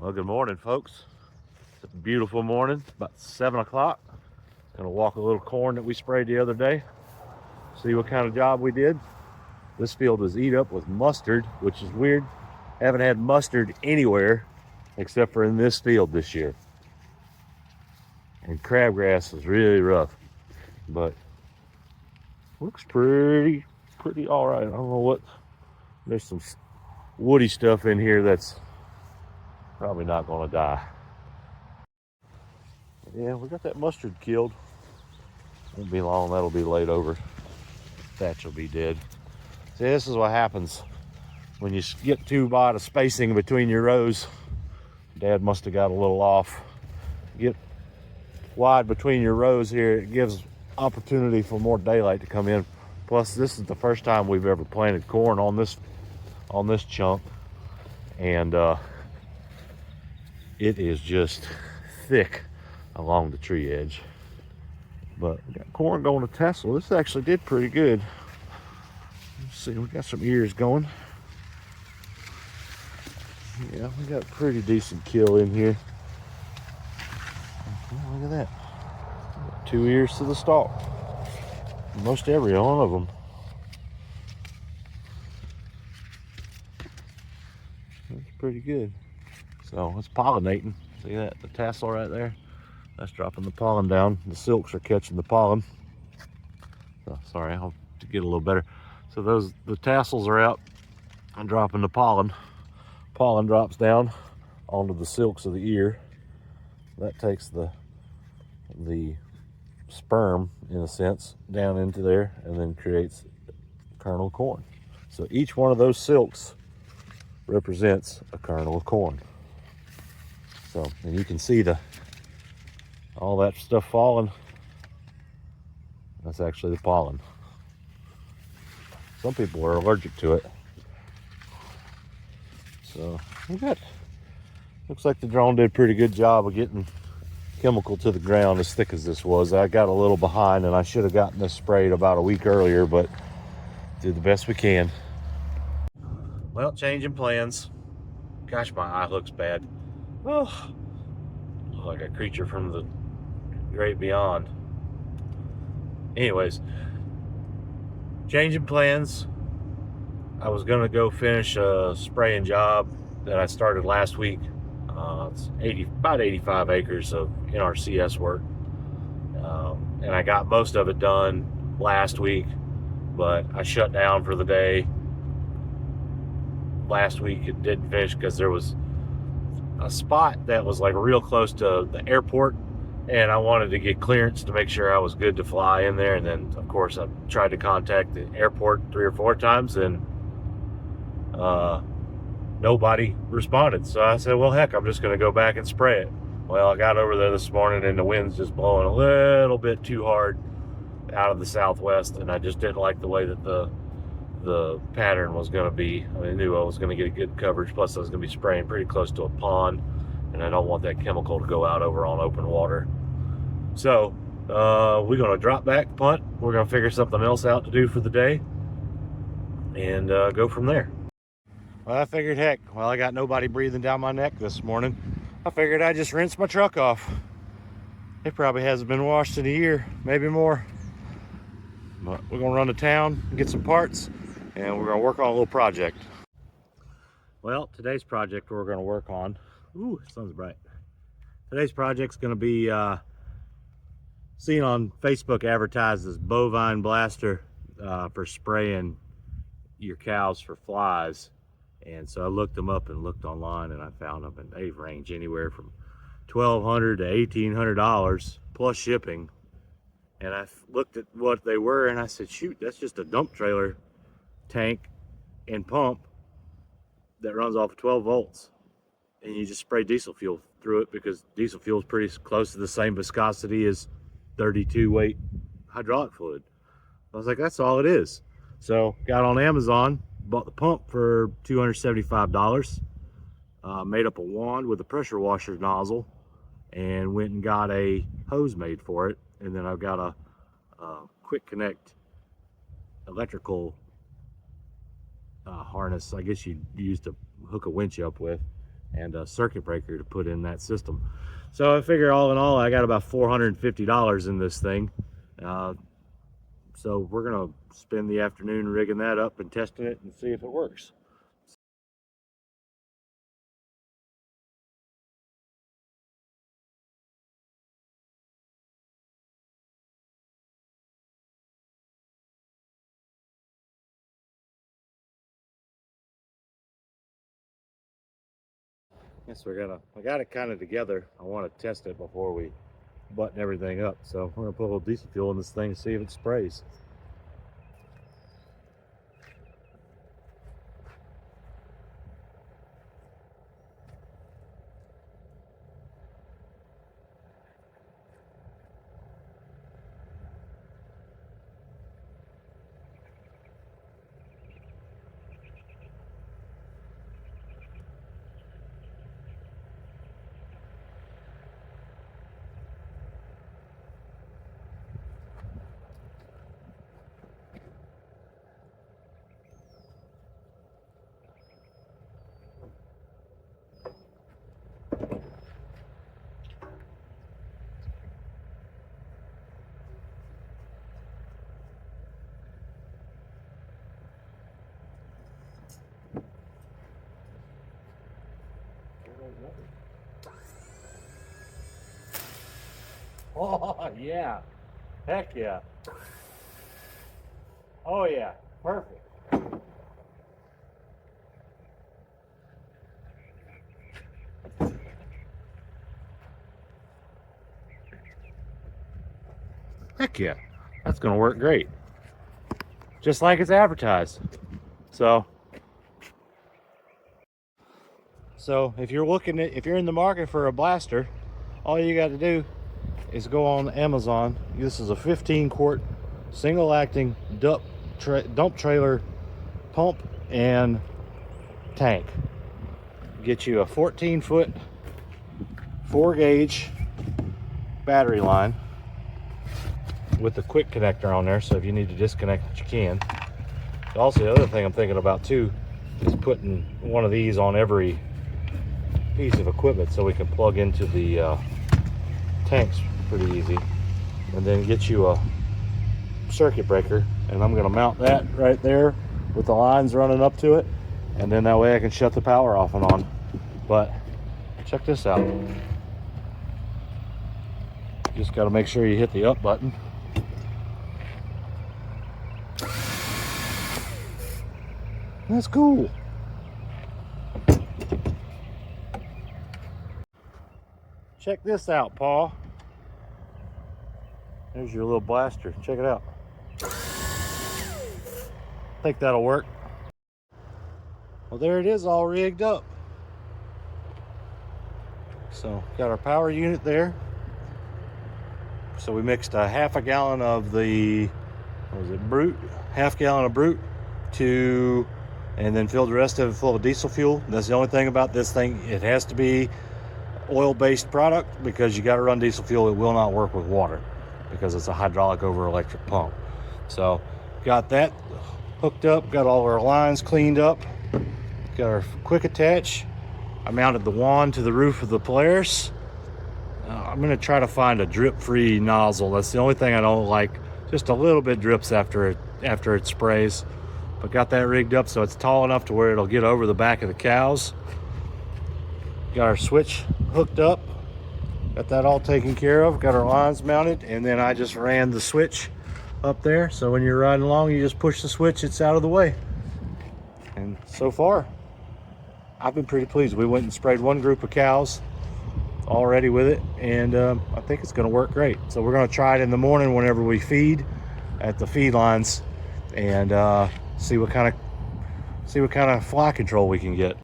Well, good morning, folks. It's a beautiful morning, about 7 o'clock. Gonna walk a little corn that we sprayed the other day, see what kind of job we did. This field was eat up with mustard, which is weird. Haven't had mustard anywhere except for in this field this year. And crabgrass is really rough, but looks pretty all right. I don't know what, there's some woody stuff in here that's probably not gonna die. Yeah, we got that mustard killed. Won't be long, that'll be laid over. Thatch will be dead. See, this is what happens when you get too wide a spacing between your rows. Dad must have got a little off. Get wide between your rows here, it gives opportunity for more daylight to come in. Plus, this is the first time we've ever planted corn on this chunk, and it is just thick along the tree edge. But we got corn going to tassel. This actually did pretty good. Let's see, we got some ears going. Yeah, we got a pretty decent kill in here. Oh, look at that. Got 2 ears to the stalk. Most every one of them. That's pretty good. So it's pollinating. See that? The tassel right there? That's dropping the pollen down. The silks are catching the pollen. So, sorry, I'll have to get a little better. So the tassels are out and dropping the pollen. Pollen drops down onto the silks of the ear. That takes the sperm, in a sense, down into there and then creates kernel of corn. So each one of those silks represents a kernel of corn. So, and you can see all that stuff falling. That's actually the pollen. Some people are allergic to it. So we got, looks like the drone did a pretty good job of getting chemical to the ground as thick as this was. I got a little behind and I should have gotten this sprayed about a week earlier, but did the best we can. Well, changing plans. Gosh, my eye looks bad. Oh, look like a creature from the great beyond. Anyways, changing plans. I was gonna go finish a spraying job that I started last week. It's about 85 acres of NRCS work, and I got most of it done last week, but I shut down for the day last week. It didn't finish because there was a spot that was like real close to the airport, and I wanted to get clearance to make sure I was good to fly in there. And then of course I tried to contact the airport 3 or 4 times, and nobody responded. So I said, well, heck, I'm just going to go back and spray it. Well, I got over there this morning and the wind's just blowing a little bit too hard out of the southwest, and I just didn't like the way that the pattern was going to be. I knew I was going to get a good coverage, plus I was going to be spraying pretty close to a pond, and I don't want that chemical to go out over on open water. So we're going to drop back, punt. We're going to figure something else out to do for the day and go from there. Well, I figured, heck, well, I got nobody breathing down my neck this morning. I figured I'd just rinse my truck off. It probably hasn't been washed in a year, maybe more. But we're gonna run to town and get some parts, and we're gonna work on a little project. Well, today's project we're gonna work on, ooh, the sun's bright. Today's project's gonna be seen on Facebook advertised as bovine blaster for spraying your cows for flies. And so I looked them up and looked online, and I found them, and they range anywhere from $1,200 to $1,800 plus shipping. And I looked at what they were, and I said, shoot, that's just a dump trailer tank and pump that runs off of 12 volts. And you just spray diesel fuel through it, because diesel fuel is pretty close to the same viscosity as 32 weight hydraulic fluid. I was like, that's all it is. So got on Amazon, bought the pump for $275, made up a wand with a pressure washer nozzle, and went and got a hose made for it. And then I've got a quick connect electrical harness, I guess you'd use to hook a winch up with, and a circuit breaker to put in that system. So I figure all in all, I got about $450 in this thing. So we're gonna spend the afternoon rigging that up and testing it and see if it works. Yes, I got it kind of together. I want to test it before we button everything up. So we're gonna put a little diesel fuel in this thing and see if it sprays. Oh yeah, heck yeah. Oh yeah, perfect. Heck yeah, that's gonna work great. Just like it's advertised. So if you're in the market for a blaster, all you got to do is go on Amazon. This is a 15-quart single acting dump trailer pump and tank. Get you a 14-foot 4-gauge battery line with the quick connector on there, so if you need to disconnect it, you can. Also, the other thing I'm thinking about too is putting one of these on every piece of equipment so we can plug into the tanks pretty easy, and then get you a circuit breaker, and I'm going to mount that right there with the lines running up to it, and then that way I can shut the power off and on. But check this out. Just got to make sure you hit the up button. That's cool. Check this out, Paul. There's your little blaster. Check it out. Think that'll work. Well, there it is, all rigged up. So got our power unit there. So we mixed a half a gallon of the, what was it, Brute? Half gallon of Brute and then filled the rest of it full of diesel fuel. That's the only thing about this thing. It has to be oil-based product because you got to run diesel fuel. It will not work with water because it's a hydraulic over electric pump. So got that hooked up, got all our lines cleaned up, got our quick attach. I mounted the wand to the roof of the Polaris. I'm going to try to find a drip-free nozzle. That's the only thing I don't like. Just a little bit drips after it sprays. But got that rigged up so it's tall enough to where it'll get over the back of the cows. Got our switch hooked up. Got that all taken care of. Got our lines mounted, and then I just ran the switch up there. So when you're riding along, you just push the switch, it's out of the way. And so far, I've been pretty pleased. We went and sprayed one group of cows already with it, and I think it's going to work great. So we're going to try it in the morning whenever we feed at the feed lines, and see what kind of fly control we can get.